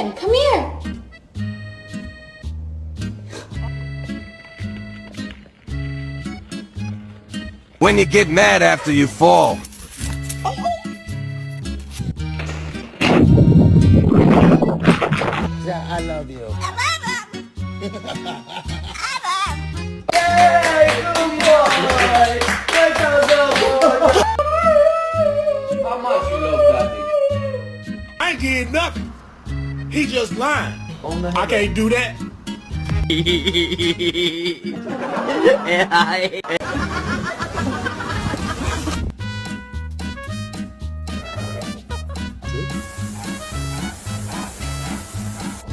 again. Come here. When you get mad after you fall. Yeah, I love you. How much you love Daddy? I ain't did nothing. He just lying. I can't do that.